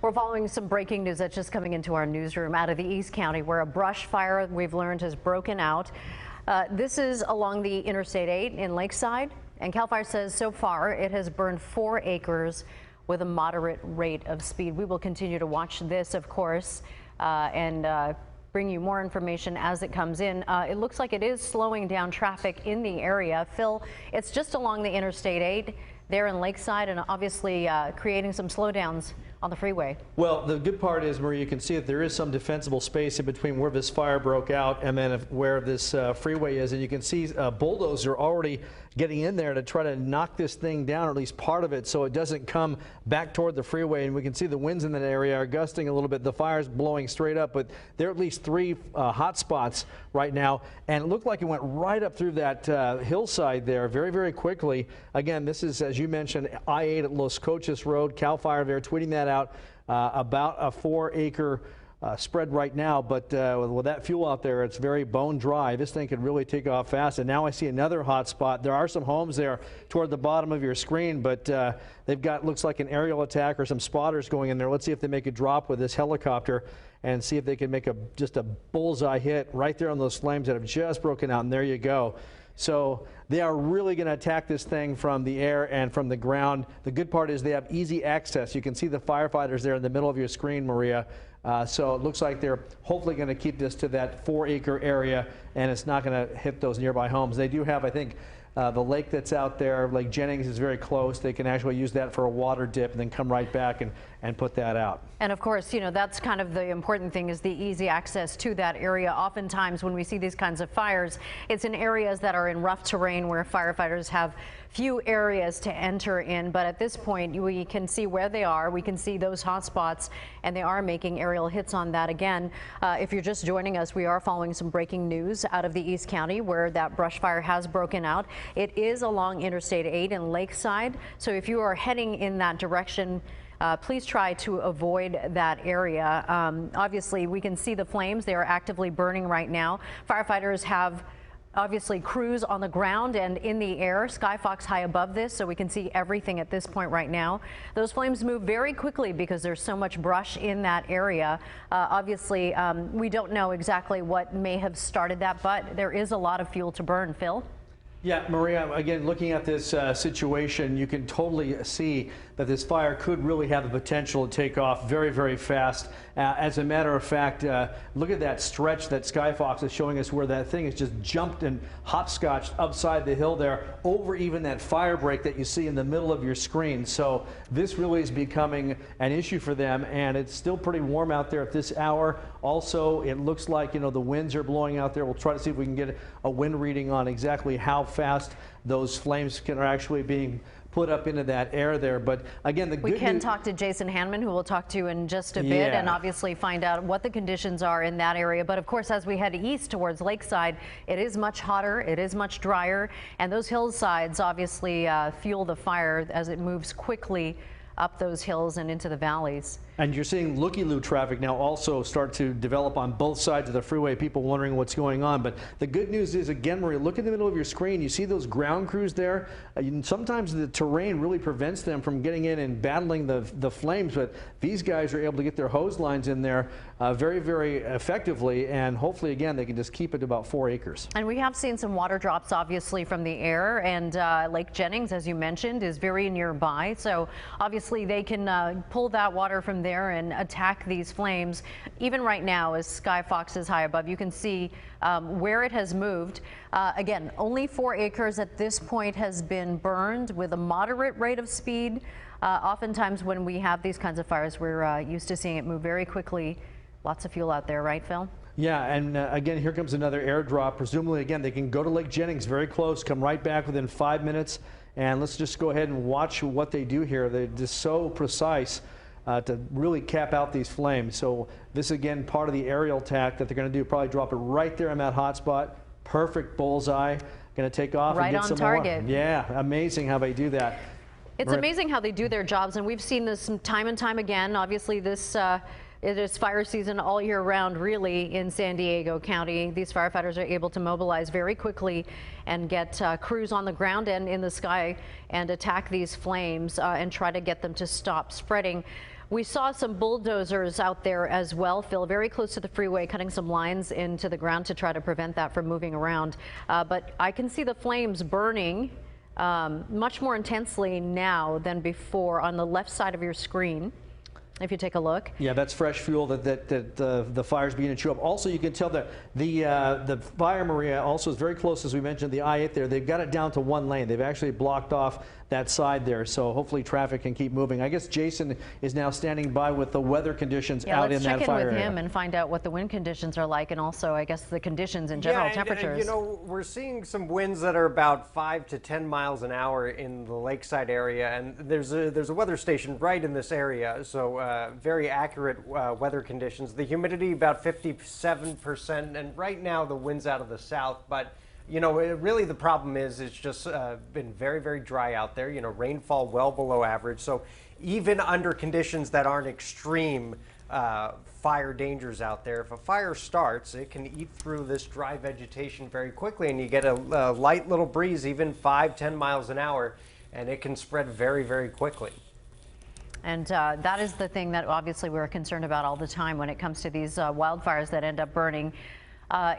We're following some breaking news that's just coming into our newsroom out of the East County, where a brush fire, we've learned, has broken out. This is along the Interstate 8 in Lakeside, and CAL FIRE says so far it has burned 4 acres with a moderate rate of speed. We will continue to watch this, of course, and bring you more information as it comes in. It looks like it is slowing down traffic in the area. Phil, it's just along the Interstate 8 there in Lakeside, and obviously creating some slowdowns on the freeway. Well, the good part is, Marie, you can see that there is some defensible space in between where this fire broke out and then where this freeway is, and you can see a bulldozer already getting in there to try to knock this thing down, or at least part of it, so it doesn't come back toward the freeway. And we can see the winds in that area are gusting a little bit. The fire's blowing straight up, but there are at least 3 hot spots right now, and it looked like it went right up through that hillside there very, very quickly. Again, this is, as you mentioned, I-8 at Los Coches Road. CAL FIRE there tweeting that out, about a 4-acre spread right now, but with that fuel out there, it's very bone dry. This thing could really take off fast. And now I see another hot spot. There are some homes there toward the bottom of your screen, but they've got, looks like, an aerial attack or some spotters going in there. Let's see if they make a drop with this helicopter and see if they can make just a bullseye hit right there on those flames that have just broken out. And there you go. So they are really going to attack this thing from the air and from the ground. The good part is they have easy access. You can see the firefighters there in the middle of your screen, Maria. So it looks like they're hopefully going to keep this to that 4-acre area, and it's not going to hit those nearby homes. They do have, I think, the lake that's out there, Lake Jennings, is very close. They can actually use that for a water dip and then come right back and put that out. And of course, you know, that's kind of the important thing, is the easy access to that area. Oftentimes when we see these kinds of fires, it's in areas that are in rough terrain where firefighters have few areas to enter in. But at this point, we can see where they are. We can see those hot spots, and they are making aerial hits on that. Again, if you're just joining us, we are following some breaking news out of the East County where that brush fire has broken out. It is along Interstate 8 in Lakeside. So if you are heading in that direction, please try to avoid that area. Obviously, we can see the flames. They are actively burning right now. Firefighters have obviously crews on the ground and in the air. Skyfox high above this, so we can see everything at this point right now. Those flames move very quickly because there's so much brush in that area. Obviously, we don't know exactly what may have started that, but there is a lot of fuel to burn. Phil? Yeah, Maria, again, looking at this situation, you can totally see that this fire could really have the potential to take off very, very fast. As a matter of fact, look at that stretch that Skyfox is showing us where that thing has just jumped and hopscotched upside the hill there, over even that fire break that you see in the middle of your screen. So this really is becoming an issue for them, and it's still pretty warm out there at this hour. Also, it looks like, you know, the winds are blowing out there. We'll try to see if we can get a wind reading on exactly how fast those flames are actually being put up into that air there. But again, we can talk to Jason Hanman, who we'll talk to in just a bit, and obviously find out what the conditions are in that area. But of course, as we head east towards Lakeside, it is much hotter, it is much drier, and those hillsides obviously fuel the fire as it moves quickly up those hills and into the valleys. And you're seeing looky-loo traffic now also start to develop on both sides of the freeway, people wondering what's going on. But the good news is, again, Maria, look in the middle of your screen. You see those ground crews there. Sometimes the terrain really prevents them from getting in and battling the flames, but these guys are able to get their hose lines in there very, very effectively, and hopefully, again, they can just keep it to about 4 acres. And we have seen some water drops, obviously, from the air, and Lake Jennings, as you mentioned, is very nearby. So obviously, they can pull that water from there and attack these flames. Even right now, as Skyfox is high above, you can see where it has moved. Again, only 4 acres at this point has been burned with a moderate rate of speed. Oftentimes when we have these kinds of fires, we're used to seeing it move very quickly. Lots of fuel out there, right, Phil? Yeah, and again, here comes another airdrop. Presumably, again, they can go to Lake Jennings very close, come right back within 5 minutes. And let's just go ahead and watch what they do here. They're just so precise to really cap out these flames. So this, again, part of the aerial attack that they're going to do, probably drop it right there on that hot spot. Perfect bullseye. Going to take off right and get on some target. more. Yeah, amazing how they do that. It's amazing how they do their jobs, and we've seen this time and time again. Obviously, it is fire season all year round, really, in San Diego County. These firefighters are able to mobilize very quickly and get crews on the ground and in the sky and attack these flames and try to get them to stop spreading. We saw some bulldozers out there as well, Phil, very close to the freeway, cutting some lines into the ground to try to prevent that from moving around. But I can see the flames burning much more intensely now than before on the left side of your screen. If you take a look. Yeah, that's fresh fuel that the fire's beginning to chew up. Also, you can tell that the fire, Maria, also is very close, as we mentioned, the I-8 there. They've got it down to one lane. They've actually blocked off that side there, so hopefully traffic can keep moving. I guess Jason is now standing by with the weather conditions out in that fire area. Let's check in with him and find out what the wind conditions are like, and also, I guess, the conditions in general, temperatures. You know, we're seeing some winds that are about 5 to 10 miles an hour in the lakeside area, and there's a weather station right in this area, so very accurate weather conditions. The humidity about 57%, and right now the wind's out of the south, but you know, really the problem is it's just been very, very dry out there. You know, rainfall well below average. So even under conditions that aren't extreme fire dangers out there, if a fire starts, it can eat through this dry vegetation very quickly, and you get a light little breeze, even 5-10 miles an hour, and it can spread very, very quickly. And that is the thing that obviously we're concerned about all the time when it comes to these wildfires that end up burning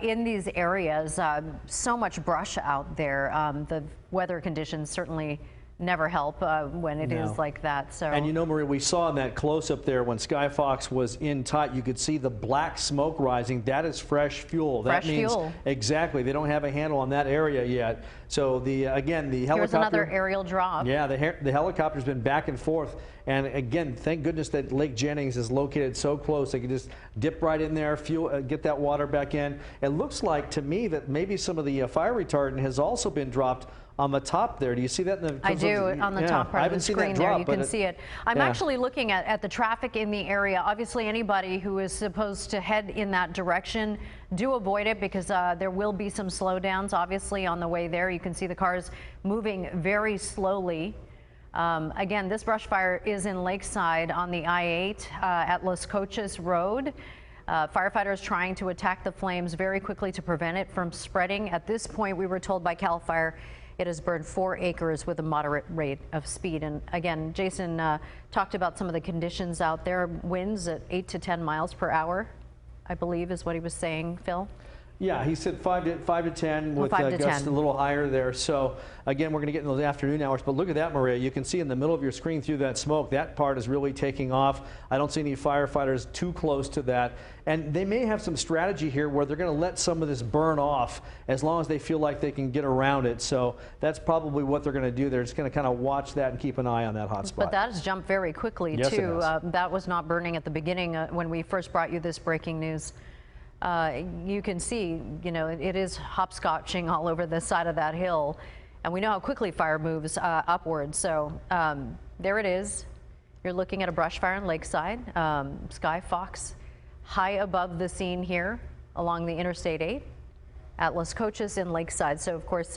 in these areas. So much brush out there. The weather conditions certainly never help when it is like that. So. And you know, Maria, we saw in that close-up there when Skyfox was in tight, you could see the black smoke rising. That is fresh fuel. That means fuel. Exactly. They don't have a handle on that area yet. So again, the helicopter. Here's another aerial drop. Yeah, the helicopter's been back and forth. And again, thank goodness that Lake Jennings is located so close. They can just dip right in there, fuel, get that water back in. It looks like to me that maybe some of the fire retardant has also been dropped on the top there. Do you see that? I do, on the top part of the screen there. You can see it. I'm actually looking at the traffic in the area. Obviously, anybody who is supposed to head in that direction, do avoid it, because there will be some slowdowns, obviously, on the way there. You can see the cars moving very slowly. Again, this brush fire is in Lakeside on the I-8 at Las Cochas Road. Firefighters trying to attack the flames very quickly to prevent it from spreading. At this point, we were told by CAL FIRE it has burned 4 acres with a moderate rate of speed. And again, Jason talked about some of the conditions out there. Winds at 8 to 10 miles per hour, I believe is what he was saying, Phil. Yeah, he said 5 to 10 with gusts a little higher there. So again, we're going to get in those afternoon hours. But look at that, Maria. You can see in the middle of your screen through that smoke, that part is really taking off. I don't see any firefighters too close to that. And they may have some strategy here where they're going to let some of this burn off as long as they feel like they can get around it. So that's probably what they're going to do. They're just going to kind of watch that and keep an eye on that hot spot. But that has jumped very quickly, yes, too. That was not burning at the beginning when we first brought you this breaking news. You can see, you know, it is hopscotching all over the side of that hill, and we know how quickly fire moves upward. So there it is. You're looking at a brush fire in Lakeside. Skyfox high above the scene here along the Interstate 8 at Las Cochas in Lakeside. So of course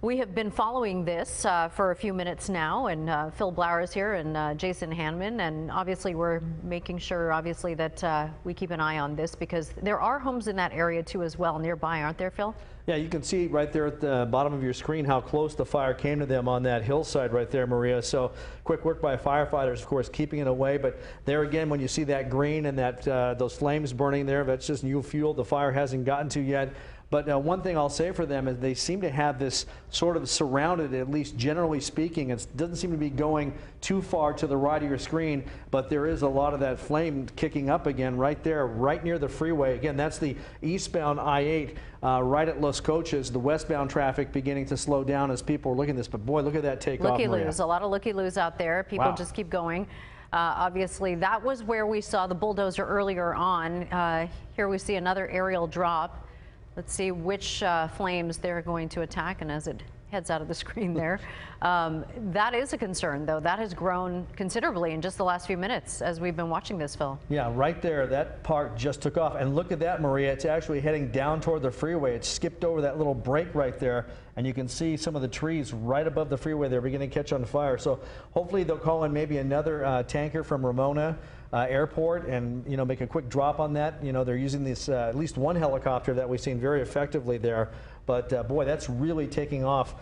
we have been following this for a few minutes now, and Phil Blauer is here and Jason Hanman, and obviously we're making sure that we keep an eye on this, because there are homes in that area too as well nearby, aren't there, Phil? Yeah, you can see right there at the bottom of your screen how close the fire came to them on that hillside right there, Maria. So quick work by firefighters, of course, keeping it away. But there again, when you see that green and that those flames burning there, that's just new fuel the fire hasn't gotten to yet. But one thing I'll say for them is they seem to have this sort of surrounded, at least generally speaking. It doesn't seem to be going too far to the right of your screen, but there is a lot of that flame kicking up again right there, right near the freeway. Again, that's the eastbound I-8 right at Las Cochas. The westbound traffic beginning to slow down as people are looking at this. But boy, look at that takeoff, Maria. Looky-loos, a lot of looky-loos out there. People just keep going. Obviously, that was where we saw the bulldozer earlier on. Here we see another aerial drop. Let's see which flames they're going to attack, and as it heads out of the screen there. That is a concern, though. That has grown considerably in just the last few minutes as we've been watching this, Phil. Yeah, right there, that part just took off. And look at that, Maria. It's actually heading down toward the freeway. It skipped over that little break right there, and you can see some of the trees right above the freeway there beginning to catch on fire. So hopefully they'll call in maybe another tanker from Ramona Airport and, you know, make a quick drop on that. You know, they're using this at least one helicopter that we've seen very effectively there. But boy, that's really taking off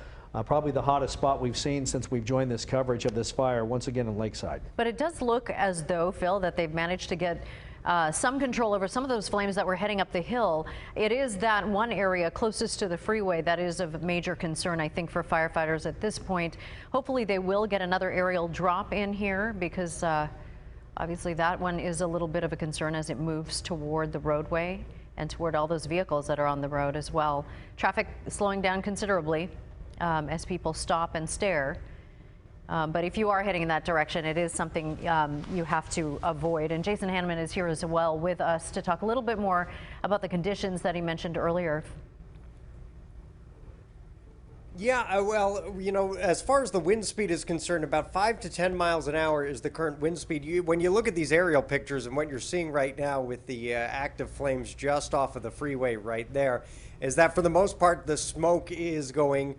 Probably the hottest spot we've seen since we've joined this coverage of this fire, once again in Lakeside. But it does look as though, Phil, that they've managed to get some control over some of those flames that were heading up the hill. It is that one area closest to the freeway that is of major concern, I think, for firefighters at this point. Hopefully they will get another aerial drop in here because obviously that one is a little bit of a concern as it moves toward the roadway and toward all those vehicles that are on the road as well. Traffic slowing down considerably as people stop and stare. But if you are heading in that direction, it is something you have to avoid. And Jason Hanneman is here as well with us to talk a little bit more about the conditions that he mentioned earlier. Yeah, well, you know, as far as the wind speed is concerned, about 5 to 10 miles an hour is the current wind speed. When you look at these aerial pictures and what you're seeing right now with the active flames just off of the freeway right there, is that for the most part, the smoke is going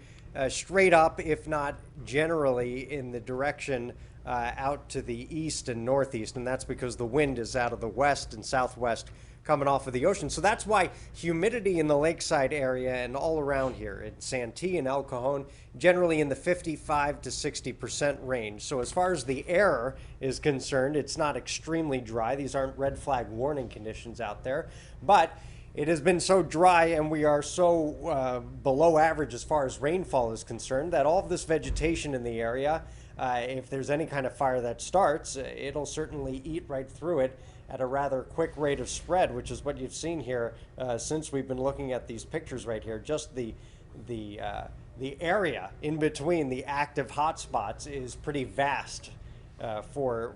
straight up, if not generally in the direction out to the east and northeast, and that's because the wind is out of the west and southwest coming off of the ocean. So that's why humidity in the lakeside area and all around here in Santee and El Cajon generally in the 55 to 60% range. So as far as the air is concerned, it's not extremely dry. These aren't red flag warning conditions out there, but it has been so dry and we are so below average as far as rainfall is concerned that all of this vegetation in the area, if there's any kind of fire that starts, it'll certainly eat right through it at a rather quick rate of spread, which is what you've seen here since we've been looking at these pictures right here. Just the area in between the active hotspots is pretty vast for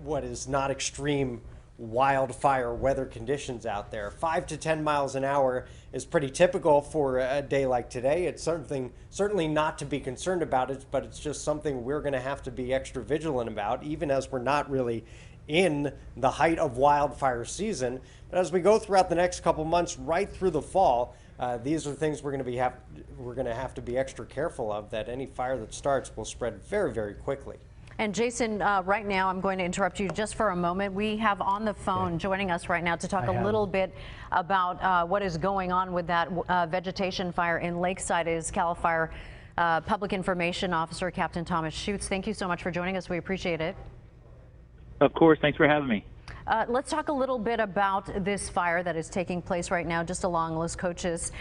what is not extreme wildfire weather conditions out there. 5 to 10 miles an hour is pretty typical for a day like today. It's certainly not to be concerned about it, but it's just something we're going to have to be extra vigilant about, even as we're not really in the height of wildfire season. But as we go throughout the next couple months, right through the fall, these are things we're going to have to be extra careful of, that any fire that starts will spread very, very quickly. And Jason, right now, I'm going to interrupt you just for a moment. We have on the phone joining us right now to talk a little bit about what is going on with that vegetation fire in Lakeside is CAL FIRE Public Information Officer Captain Thomas Schutz. Thank you so much for joining us. We appreciate it. Of course. Thanks for having me. Let's talk a little bit about this fire that is taking place right now just along Los Coches.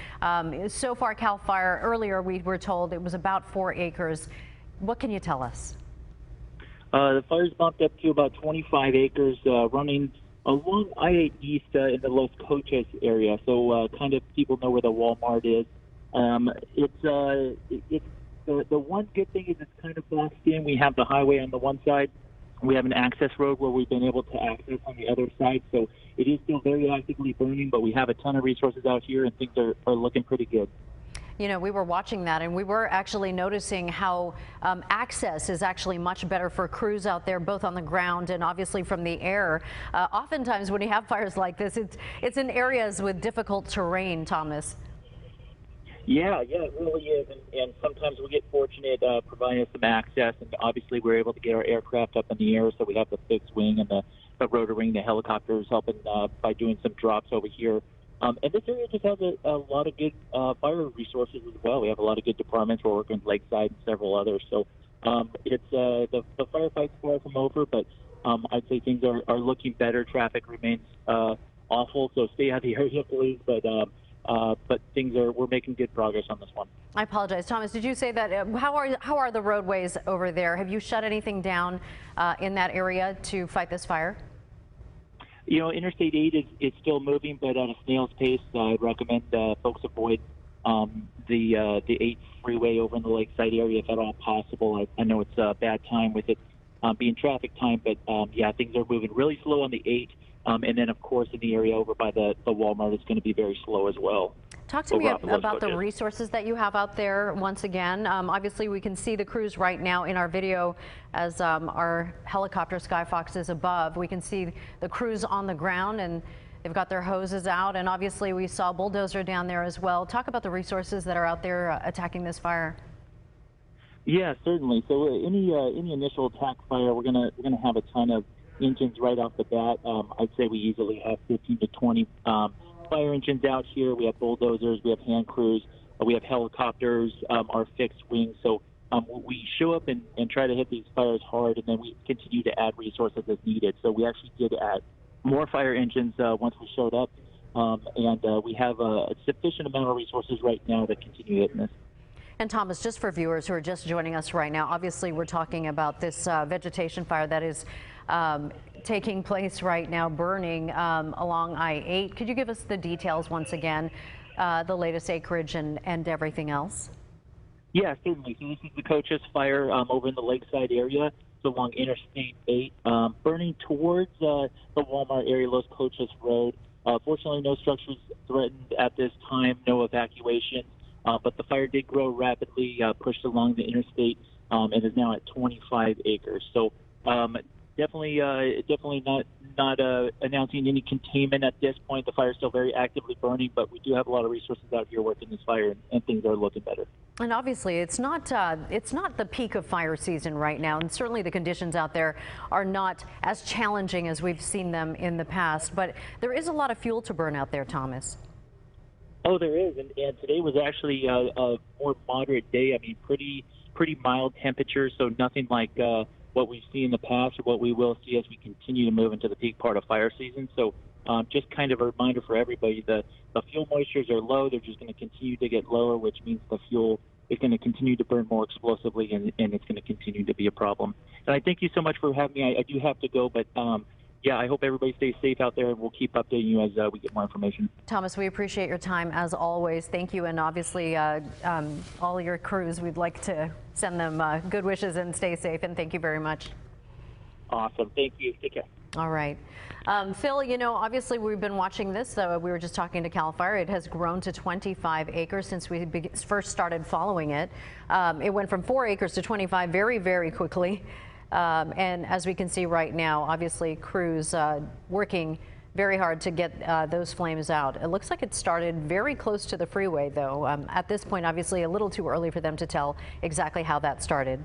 So far, CAL FIRE, earlier we were told it was about 4 acres. What can you tell us? The fire's bumped up to about 25 acres, running along I-8 East in the Los Coches area. So kind of people know where the Walmart is. It's the one good thing is it's kind of boxed in. We have the highway on the one side. We have an access road where we've been able to access on the other side. So it is still very actively burning, but we have a ton of resources out here and things are looking pretty good. You know, we were watching that and we were actually noticing how access is actually much better for crews out there, both on the ground and obviously from the air. Oftentimes when you have fires like this, it's in areas with difficult terrain, Thomas. Yeah, it really is. And sometimes we get fortunate providing us some access. And obviously we're able to get our aircraft up in the air. So we have the fixed wing and the rotor wing, the helicopters helping by doing some drops over here. And this area just has a lot of good fire resources as well. We have a lot of good departments. We're working with Lakeside and several others. So it's the firefight's far from over, but I'd say things are looking better. Traffic remains awful, so stay out of the area, please. But we're making good progress on this one. I apologize, Thomas. Did you say that? How are the roadways over there? Have you shut anything down in that area to fight this fire? You know, Interstate 8 is still moving, but at a snail's pace. I'd recommend folks avoid the 8 freeway over in the Lakeside area if at all possible. I know it's a bad time with it being traffic time, but yeah, things are moving really slow on the 8. And then, of course, in the area over by the Walmart, it's going to be very slow as well. Talk to me about the resources that you have out there once again. Obviously, we can see the crews right now in our video as our helicopter Skyfox is above. We can see the crews on the ground and they've got their hoses out. And obviously, we saw a bulldozer down there as well. Talk about the resources that are out there attacking this fire. Yeah, certainly. So any initial attack fire, we're gonna have a ton of engines right off the bat. I'd say we easily have 15 to 20 fire engines out here. We have bulldozers, we have hand crews. We have helicopters, our fixed wing. So we show up and try to hit these fires hard, and then we continue to add resources as needed. So we actually did add more fire engines once we showed up, and we have a sufficient amount of resources right now to continue hitting this. And Thomas, just for viewers who are just joining us right now, obviously we're talking about this vegetation fire that is taking place right now, burning along I-8. Could you give us the details once again, the latest acreage and everything else? Yeah, certainly. So this is the Cochise fire over in the lakeside area, so along Interstate 8, burning towards the Walmart area, Los Cochise Road. Fortunately, no structures threatened at this time, no evacuations. But the fire did grow rapidly, pushed along the interstate, and is now at 25 acres. So definitely not announcing any containment at this point. The fire is still very actively burning, but we do have a lot of resources out here working this fire, and things are looking better. And obviously, it's not the peak of fire season right now, and certainly the conditions out there are not as challenging as we've seen them in the past. But there is a lot of fuel to burn out there, Thomas. Oh, there is, and today was actually a more moderate day. I mean, pretty mild temperatures, so nothing like what we've seen in the past or what we will see as we continue to move into the peak part of fire season. So just kind of a reminder for everybody, the fuel moistures are low. They're just going to continue to get lower, which means the fuel is going to continue to burn more explosively, and it's going to continue to be a problem. And I thank you so much for having me. I do have to go, but yeah, I hope everybody stays safe out there, and we'll keep updating you as we get more information. Thomas, we appreciate your time as always. Thank you, and obviously all your crews, we'd like to send them good wishes and stay safe, and thank you very much. Awesome. Thank you. Take care. All right. Phil, you know, obviously we've been watching this. We were just talking to CAL FIRE. It has grown to 25 acres since we first started following it. It went from 4 acres to 25 very, very quickly. And as we can see right now, obviously crews working very hard to get those flames out. It looks like it started very close to the freeway, though. At this point, obviously a little too early for them to tell exactly how that started.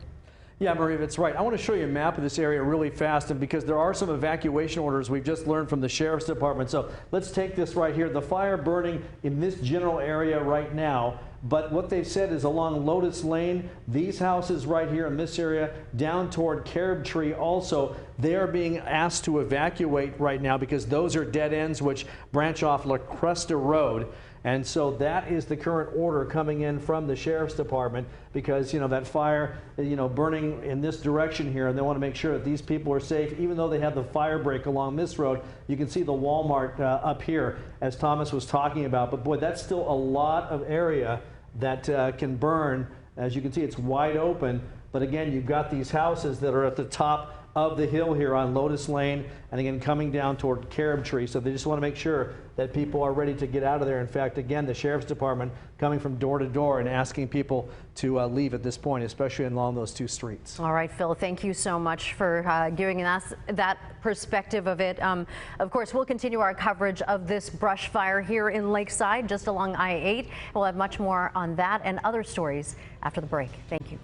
Yeah, Maria, that's right. I want to show you a map of this area really fast, and because there are some evacuation orders we've just learned from the Sheriff's Department. So let's take this right here. The fire burning in this general area right now. But what they've said is along Lotus Lane, these houses right here in this area, down toward Carob Tree also, they are being asked to evacuate right now because those are dead ends which branch off La Cresta Road. And so that is the current order coming in from the Sheriff's Department because, you know, that fire, you know, burning in this direction here, and they want to make sure that these people are safe, even though they have the fire break along this road. You can see the Walmart up here, as Thomas was talking about. But boy, that's still a lot of area that can burn. As you can see, it's wide open. But again, you've got these houses that are at the top of the hill here on Lotus Lane, and again coming down toward Carob Tree. So they just want to make sure that people are ready to get out of there. In fact, again, the Sheriff's Department coming from door to door and asking people to leave at this point, especially along those 2 streets. All right, Phil, thank you so much for giving us that perspective of it. Of course, we'll continue our coverage of this brush fire here in Lakeside, just along I-8. We'll have much more on that and other stories after the break. Thank you.